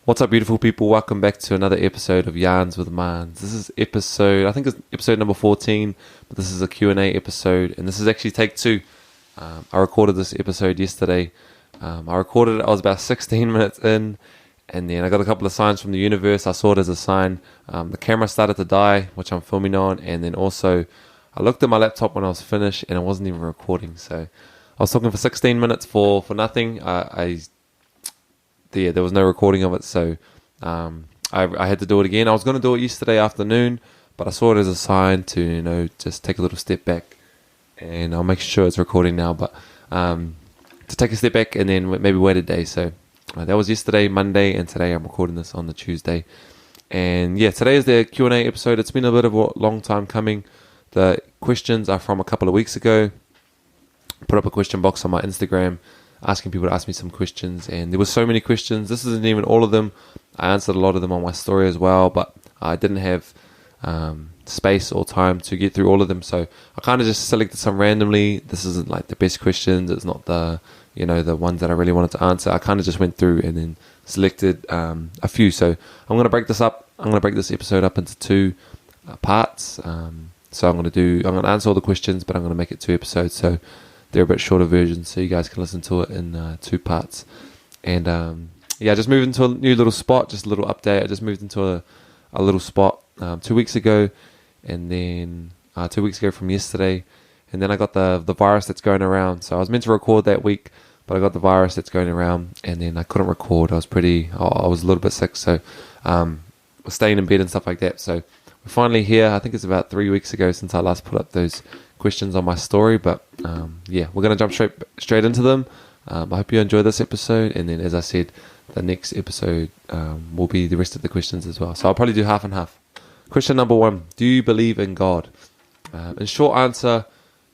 What's up, beautiful people? Welcome back to another episode of Yarns with Marns. This is I think it's episode number 14, but this is a Q&A episode, and this is actually take two. I recorded this episode yesterday. I was about 16 minutes in, and then I got a couple of signs from the universe. I saw it as a sign. The camera started to die, which I'm filming on, and then also I looked at my laptop when I was finished, and it wasn't even recording. So I was talking for 16 minutes for nothing. There was no recording of it, so I had to do it again. I was going to do it yesterday afternoon, but I saw it as a sign to, just take a little step back, and I'll make sure it's recording now, but to take a step back and then maybe wait a day. So that was yesterday, Monday, and today I'm recording this on the Tuesday. And yeah, today is the Q&A episode. It's been a bit of a long time coming. The questions are from a couple of weeks ago. Put up a question box on my Instagram, asking people to ask me some questions, and there were so many questions. This isn't even all of them. I answered a lot of them on my story as well, but I didn't have space or time to get through all of them, so I kind of just selected some randomly. This isn't like the best questions. It's not the ones that I really wanted to answer. I kind of just went through and then selected a few. So I'm going to break this up. I'm going to break this episode up into two parts. So I'm going to answer all the questions, but I'm going to make it two episodes. So they're a bit shorter versions, so you guys can listen to it in two parts. And I just moved into a new little spot, just a little update. I just moved into a little spot 2 weeks ago, and then 2 weeks ago from yesterday. And then I got the virus that's going around. So I was meant to record that week, but I got the virus that's going around, and then I couldn't record. I was a little bit sick, so I was staying in bed and stuff like that. So we're finally here. I think it's about 3 weeks ago since I last put up those questions on my story, but we're going to jump straight into them. I hope you enjoy this episode, and then as I said, the next episode will be the rest of the questions as well. So I'll probably do half and half. Question number 1: do you believe in God? In short answer,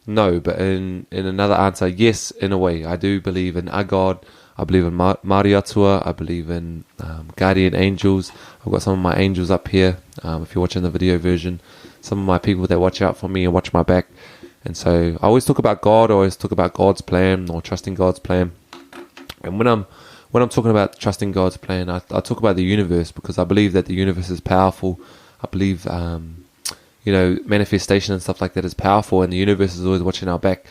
no, but in another answer, yes, in a way. I do believe in a God. I believe in Mariatua. I believe in guardian angels. I've got some of my angels up here. If you're watching the video version, some of my people that watch out for me and watch my back. And so I always talk about God. I always talk about God's plan or trusting God's plan. And when I'm talking about trusting God's plan, I talk about the universe, because I believe that the universe is powerful. I believe manifestation and stuff like that is powerful, and the universe is always watching our back.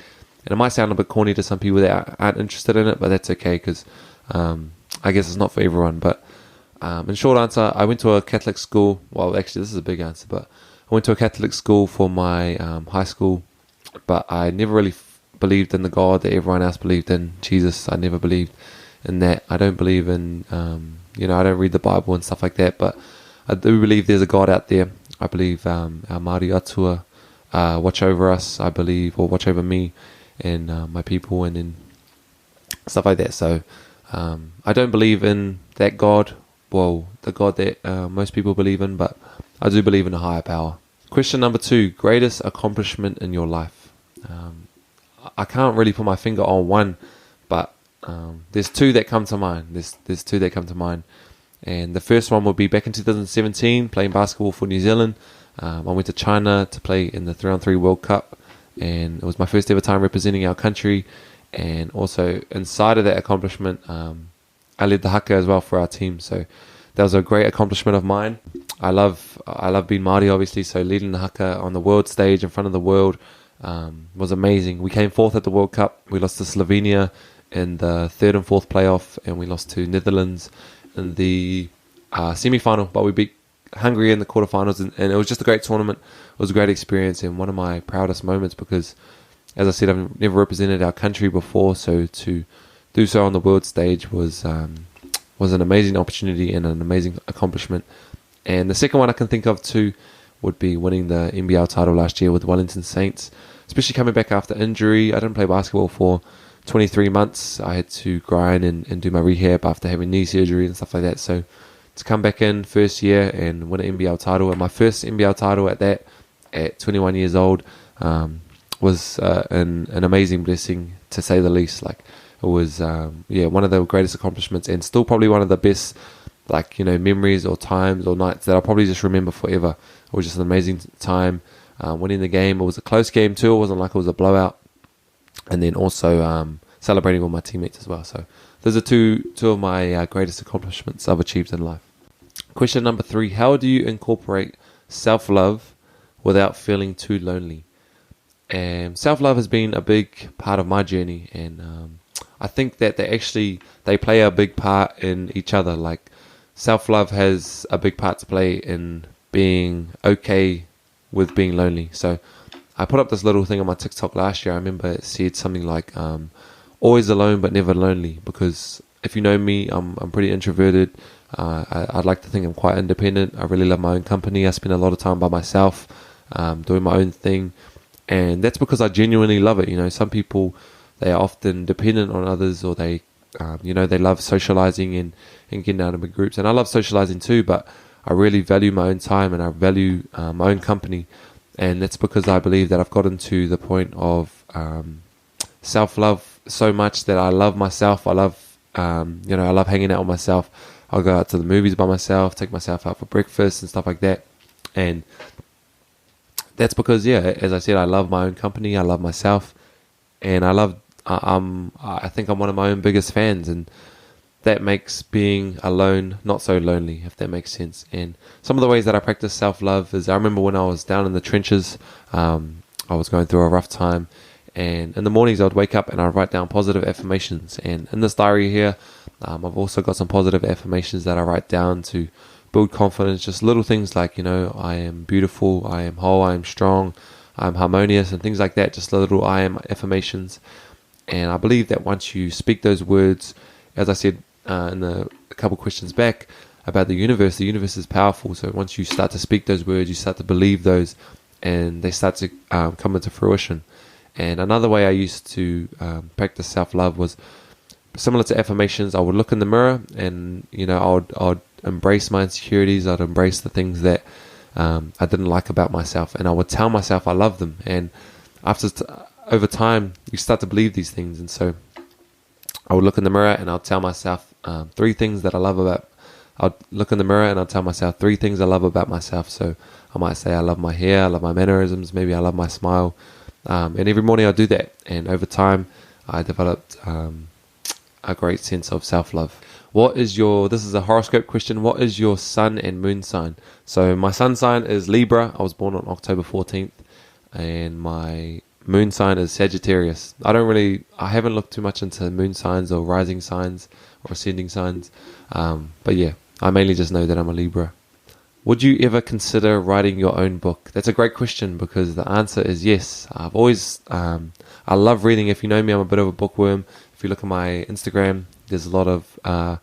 And it might sound a bit corny to some people that aren't interested in it, but that's okay, because I guess it's not for everyone. But in short answer, I went to a Catholic school. Well, actually, this is a big answer, but I went to a Catholic school for my high school, but I never really believed in the God that everyone else believed in. Jesus, I never believed in that. I don't believe in, I don't read the Bible and stuff like that, but I do believe there's a God out there. I believe our Māori Atua watch over us, I believe, or watch over me and my people, and then stuff like that. So I don't believe in that God, the God that most people believe in, but I do believe in a higher power. Question number 2: greatest accomplishment in your life? I can't really put my finger on one, but there's two that come to mind. There's two that come to mind. And the first one would be back in 2017, playing basketball for New Zealand. I went to China to play in the 3-on-3 World Cup, and it was my first ever time representing our country. And also inside of that accomplishment, I led the haka as well for our team. So that was a great accomplishment of mine. I love being Māori, obviously, so leading the haka on the world stage in front of the world was amazing. We came 4th at the World Cup. We lost to Slovenia in the 3rd and 4th playoff, and we lost to Netherlands in the semi-final, but we beat Hungary in the quarterfinals, and it was just a great tournament. It was a great experience and one of my proudest moments, because, as I said, I've never represented our country before, so to do so on the world stage was an amazing opportunity and an amazing accomplishment. And the second one I can think of too would be winning the NBL title last year with Wellington Saints, especially coming back after injury. I didn't play basketball for 23 months. I had to grind and do my rehab after having knee surgery and stuff like that. So to come back in first year and win an NBL title, and my first NBL title at 21 years old, was an amazing blessing, to say the least. Like, it was one of the greatest accomplishments, and still probably one of the best memories or times or nights that I'll probably just remember forever. It was just an amazing time winning the game. It was a close game too. It wasn't like it was a blowout. And then also celebrating with my teammates as well. So those are two of my greatest accomplishments I've achieved in life. Question number 3, how do you incorporate self-love without feeling too lonely? And self-love has been a big part of my journey, and I think that they play a big part in each other. Like, self-love has a big part to play in being okay with being lonely. So I put up this little thing on my TikTok last year. I remember it said something like, always alone but never lonely, because if you know me, I'm pretty introverted. I'd like to think I'm quite independent. I really love my own company. I spend a lot of time by myself, doing my own thing, and that's because I genuinely love it. You know, some people, they are often dependent on others, or they love socializing and getting out in big groups, and I love socializing too, but I really value my own time, and I value my own company, and that's because I believe that I've gotten to the point of self-love so much that I love myself. I love I love hanging out with myself. I'll go out to the movies by myself, take myself out for breakfast and stuff like that. And that's because, as I said, I love my own company. I love myself, and I think I'm one of my own biggest fans, and that makes being alone not so lonely, if that makes sense. And some of the ways that I practice self-love is, I remember when I was down in the trenches, I was going through a rough time, and in the mornings I would wake up and I'd write down positive affirmations. And in this diary here, I've also got some positive affirmations that I write down to build confidence, just little things like, I am beautiful, I am whole, I am strong, I'm harmonious, and things like that, just little I am affirmations. And I believe that once you speak those words, as I said in a couple questions back about the universe is powerful. So once you start to speak those words, you start to believe those, and they start to come into fruition. And another way I used to practice self-love was similar to affirmations. I would look in the mirror, and I would embrace my insecurities. I'd embrace the things that I didn't like about myself, and I would tell myself I love them. And over time, you start to believe these things. And so I would look in the mirror and I'll tell myself 3 things that I love about. I'd look in the mirror and I'll tell myself 3 things I love about myself. So I might say I love my hair, I love my mannerisms, maybe I love my smile. And every morning I do that. And over time, I developed a great sense of self-love. This is a horoscope question. What is your sun and moon sign? So my sun sign is Libra. I was born on October 14th. And my moon sign is Sagittarius. I haven't looked too much into moon signs or rising signs or ascending signs. But yeah, I mainly just know that I'm a Libra. Would you ever consider writing your own book? That's a great question, because the answer is yes. I love reading. If you know me, I'm a bit of a bookworm. If you look at my Instagram, there's a lot of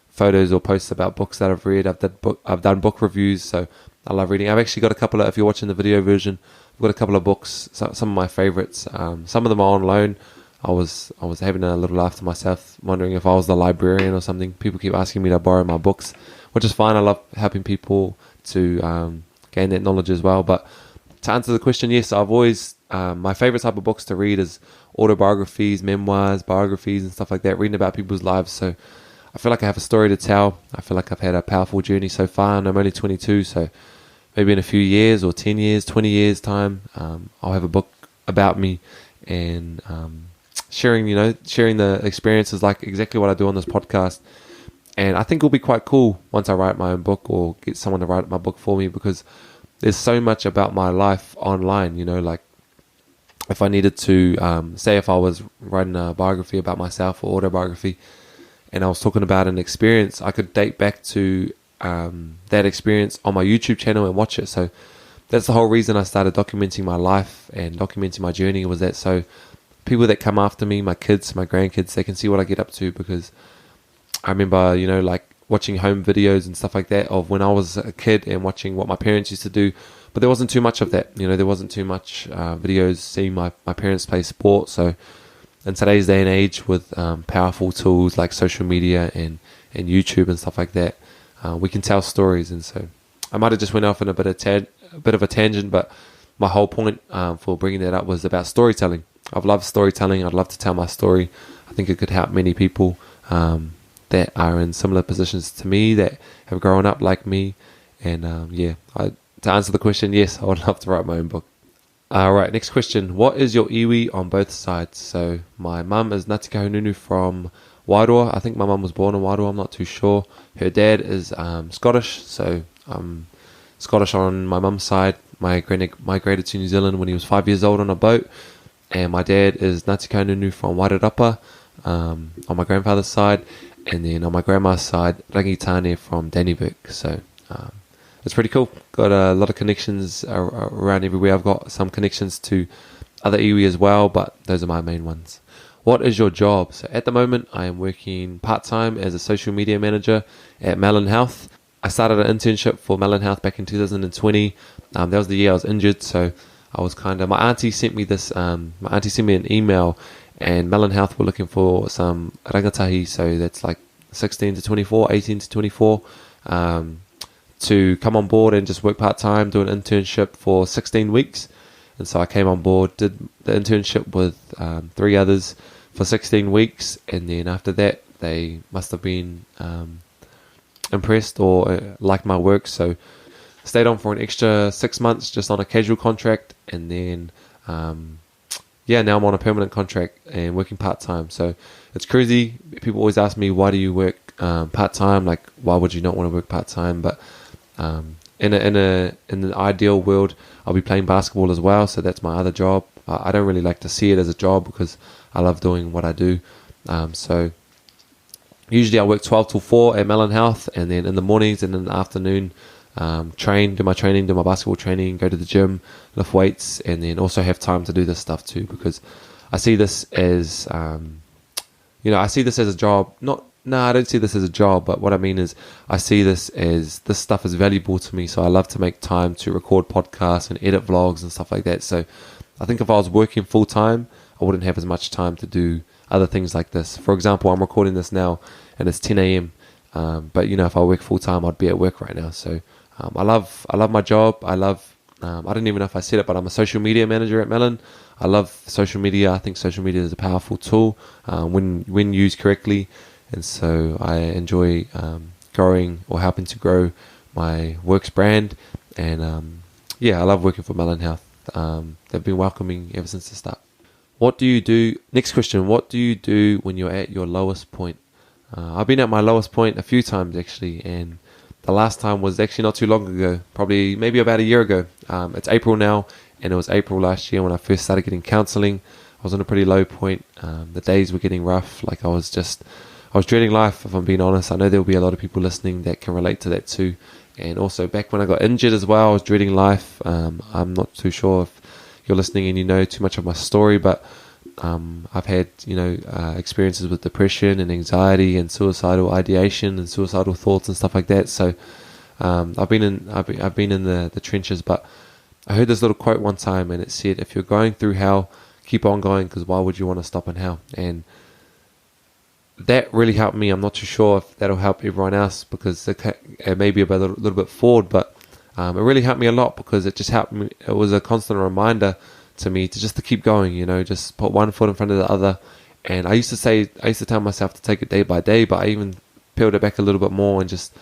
photos or posts about books that I've read. I've done book reviews, so I love reading. I've actually got a couple of, if you're watching the video version, I've got a couple of books, some of my favorites. Some of them are on loan. I was having a little laugh to myself, wondering if I was the librarian or something. People keep asking me to borrow my books, which is fine. I love helping people to gain that knowledge as well. But to answer the question, yes, I've always, my favorite type of books to read is autobiographies, memoirs, biographies, and stuff like that, reading about people's lives. So I feel like I have a story to tell. I feel like I've had a powerful journey so far, and I'm only 22, so maybe in a few years or 10 years, 20 years time, I'll have a book about me, and sharing the experiences, like exactly what I do on this podcast. And I think it'll be quite cool once I write my own book, or get someone to write my book for me, because there's so much about my life online, like if I needed to, say if I was writing a biography about myself or autobiography, and I was talking about an experience, I could date back to that experience on my YouTube channel and watch it. So that's the whole reason I started documenting my life and documenting my journey, was that so people that come after me, my kids, my grandkids, they can see what I get up to. Because I remember, like watching home videos and stuff like that of when I was a kid and watching what my parents used to do. But there wasn't too much of that. There wasn't too much videos seeing my parents play sport. So in today's day and age, with powerful tools like social media and YouTube and stuff like that, we can tell stories. And so I might have just went off in a bit of a tangent, but my whole point for bringing that up was about storytelling. I've loved storytelling. I'd love to tell my story. I think it could help many people that are in similar positions to me, that have grown up like me. And to answer the question, yes, I would love to write my own book. Right, next question. What is your iwi on both sides? So my mum is Ngāti Kahungunu from Wairoa. I think my mum was born in Wairoa, I'm not too sure. Her dad is Scottish, so I'm Scottish on my mum's side. My granny migrated to New Zealand when he was 5 years old on a boat, and my dad is Ngāti Kainunu from Wairarapa on my grandfather's side, and then on my grandma's side, Rangitane from Dannevirke. So it's pretty cool. Got a lot of connections around everywhere. I've got some connections to other iwi as well, but those are my main ones. What is your job? So at the moment, I am working part-time as a social media manager at Melon Health. I started an internship for Melon Health back in 2020. That was the year I was injured, so I was my auntie sent me an email, and Melon Health were looking for some rangatahi, so that's like 16 to 24, 18 to 24, to come on board and just work part-time, do an internship for 16 weeks. And so I came on board, did the internship with 3 others for 16 weeks, and then after that, they must have been impressed or liked my work, so stayed on for an extra 6 months just on a casual contract, and then now I'm on a permanent contract and working part-time. So it's crazy. People always ask me, why do you work part-time? Like, why would you not want to work part-time? But in the ideal world, I'll be playing basketball as well, so that's my other job. I don't really like to see it as a job because I love doing what I do. So usually I work 12 till 4 at Melon Health, and then in the mornings and in the afternoon, do my basketball training, go to the gym, lift weights, and then also have time to do this stuff too, because I see this as, I see this as a job. I don't see this as a job, but what I mean is I see this stuff is valuable to me, so I love to make time to record podcasts and edit vlogs and stuff like that. So I think if I was working full-time, I wouldn't have as much time to do other things like this. For example, I'm recording this now, and it's 10 a.m., but if I work full-time, I'd be at work right now. So I love my job. I don't even know if I said it, but I'm a social media manager at Melon. I love social media. I think social media is a powerful tool when used correctly. And so I enjoy growing or helping to grow my works brand. And I love working for Melon Health. They've been welcoming ever since the start. What do you do? Next question. What do you do when you're at your lowest point? I've been at my lowest point a few times actually. And the last time was actually not too long ago. Probably maybe about a year ago. It's April now. And it was April last year when I first started getting counselling. I was on a pretty low point. The days were getting rough. I was dreading life, if I'm being honest. I know there'll be a lot of people listening that can relate to that too. And also back when I got injured as well, I was dreading life. I'm not too sure if you're listening and you know too much of my story, but I've had experiences with depression and anxiety and suicidal ideation and suicidal thoughts and stuff like that. So I've been in the trenches. But I heard this little quote one time, and it said, "If you're going through hell, keep on going, because why would you want to stop in hell?" And that really helped me. I'm not too sure if that'll help everyone else, because it may be a little bit forward, but it really helped me a lot, because it just helped me. It was a constant reminder to me to keep going, just put one foot in front of the other. And I used to tell myself to take it day by day, but I even peeled it back a little bit more and just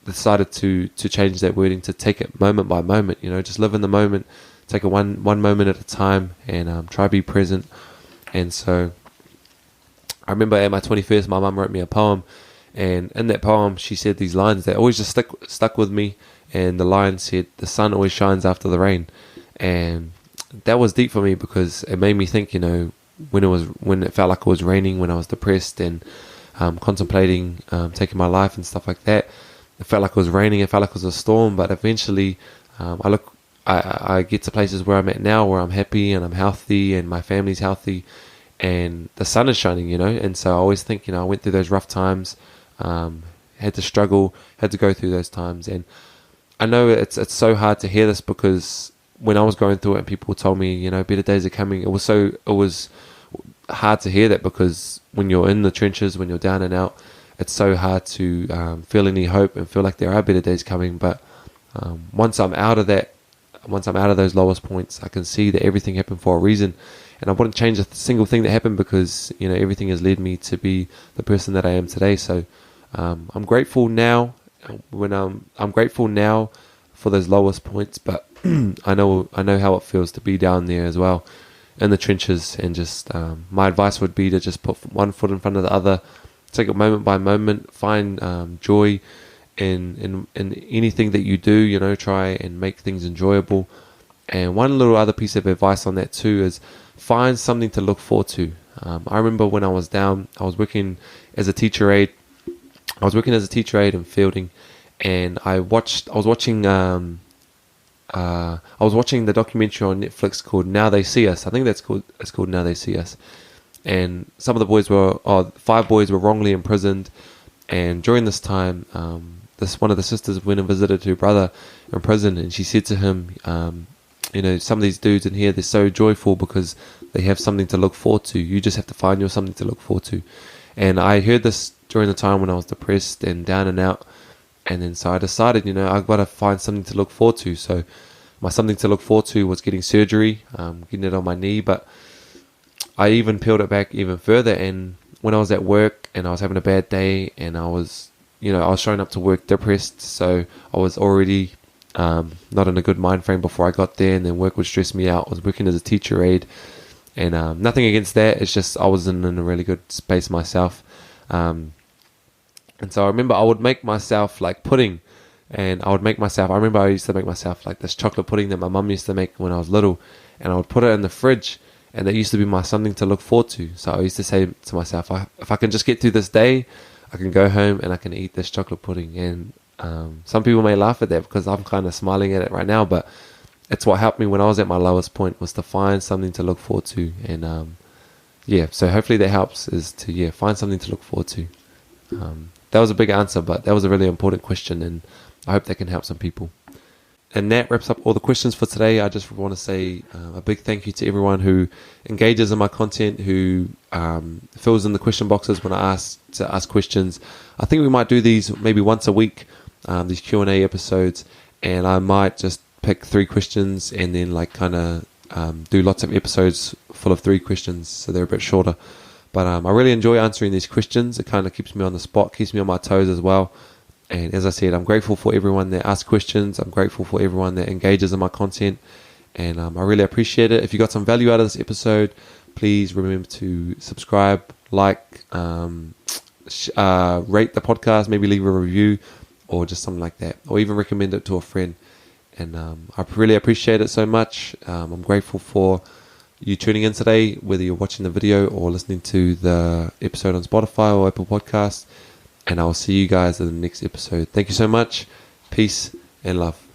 decided to change that wording to take it moment by moment, just live in the moment, take it one moment at a time, and try to be present. And so I remember at my 21st, my mum wrote me a poem, and in that poem, she said these lines that always just stuck with me. And the line said, "The sun always shines after the rain." And that was deep for me, because it made me think, when it felt like it was raining, when I was depressed and contemplating taking my life and stuff like that, it felt like it was raining, it felt like it was a storm. But eventually, I get to places where I'm at now, where I'm happy and I'm healthy and my family's healthy, and the sun is shining, and so I always think, I went through those rough times, had to struggle, had to go through those times. And I know it's so hard to hear this, because when I was going through it and people told me, better days are coming, it was hard to hear that, because when you're in the trenches, when you're down and out, it's so hard to feel any hope and feel like there are better days coming. But once I'm out of those lowest points, I can see that everything happened for a reason. And I wouldn't change a single thing that happened, because everything has led me to be the person that I am today. So I'm grateful now. I'm grateful now for those lowest points, but I know how it feels to be down there as well. in the trenches, and just my advice would be to just put one foot in front of the other, take it moment by moment, find joy in anything that you do, try and make things enjoyable. And one little other piece of advice on that too is find something to look forward to. I remember when I was down, I was working as a teacher aide. In fielding, and I was watching the documentary on Netflix called Now They See Us. I think it's called Now They See Us. And some of the boys 5 boys were wrongly imprisoned. And during this time, one of the sisters went and visited her brother in prison, and she said to him, some of these dudes in here, they're so joyful because they have something to look forward to. You just have to find your something to look forward to. And I heard this during the time when I was depressed and down and out. And then so I decided, I've got to find something to look forward to. So my something to look forward to was getting surgery, getting it on my knee. But I even peeled it back even further. And when I was at work and I was having a bad day, and I was showing up to work depressed. So I was already not in a good mind frame before I got there. And then work would stress me out. I was working as a teacher aide. And nothing against that. It's just I wasn't in a really good space myself. And so I remember I would make myself like pudding, and I remember I used to make myself like this chocolate pudding that my mum used to make when I was little, and I would put it in the fridge, and that used to be my something to look forward to. So I used to say to myself, if I can just get through this day, I can go home and I can eat this chocolate pudding. And some people may laugh at that because I'm kind of smiling at it right now, but it's what helped me when I was at my lowest point, was to find something to look forward to. And so hopefully that helps, is to find something to look forward to. That was a big answer, but that was a really important question, and I hope that can help some people. And that wraps up all the questions for today. I just want to say a big thank you to everyone who engages in my content, who fills in the question boxes when I ask questions. I think we might do these maybe once a week, these Q&A episodes, and I might just pick 3 questions and then do lots of episodes full of 3 questions, so they're a bit shorter. But I really enjoy answering these questions. It kind of keeps me on the spot, keeps me on my toes as well. And as I said, I'm grateful for everyone that asks questions. I'm grateful for everyone that engages in my content. And I really appreciate it. If you got some value out of this episode, please remember to subscribe, like, rate the podcast, maybe leave a review or just something like that. Or even recommend it to a friend. And I really appreciate it so much. I'm grateful for you tuning in today, whether you're watching the video or listening to the episode on Spotify or Apple Podcasts. And I'll see you guys in the next episode. Thank you so much. Peace and love.